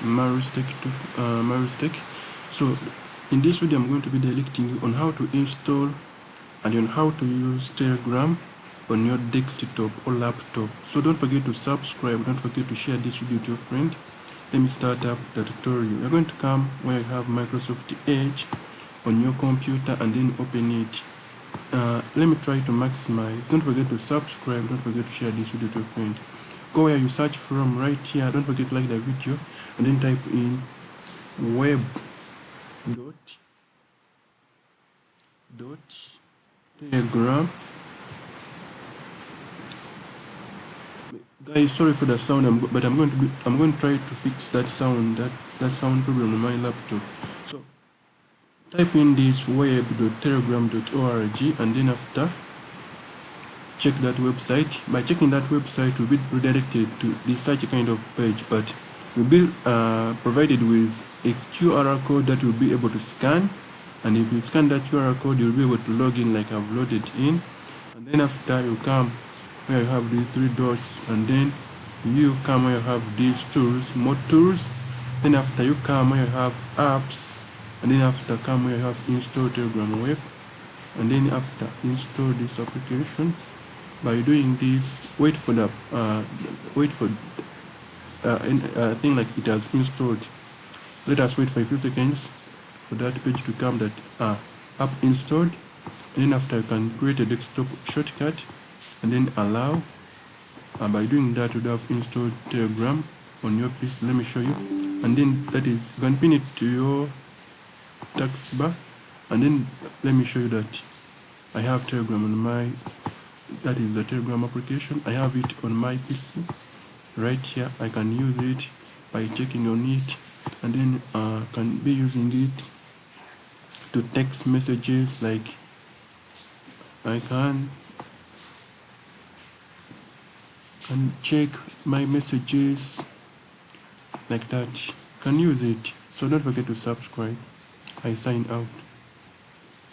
Marustech. So in this video I'm going to be directing you on how to install and on how to use Telegram on your desktop or laptop. So don't forget to subscribe, don't forget to share this video to your friend. Let me start up the tutorial. You're going to come where you have Microsoft Edge on your computer and then open it. Let me try to maximize. Don't forget to subscribe, don't forget to share this video to your friend. Go where you search from right here, don't forget to like the video and then type in web dot telegram. Guys, sorry for the sound, but I'm going to try to fix that sound problem on my laptop. So type in this web.telegram.org and then after check that website. By checking that website, you'll be redirected to this such a kind of page, but you'll be provided with a QR code that you'll be able to scan, and if you scan that QR code, you'll be able to log in like I've loaded in. And then after you come where you have these three dots, and then you come where you have these tools, more tools. Then after you come where you have apps, and then after come where you have install Telegram web, and then after install this application. By doing this, wait for the thing like it has installed. Let us wait for a few seconds for that page to come that app installed. And then after, you can create a desktop shortcut and then allow. By doing that, you have installed Telegram on your PC. Let me show you. And then that is, you can pin it to your taskbar. And then let me show you that I have Telegram on my, that is the Telegram application. I have it on my PC right here. I can use it by checking on it, and then can be using it to text messages. Like I can check my messages like that. Can use it. So don't forget to subscribe. I sign out.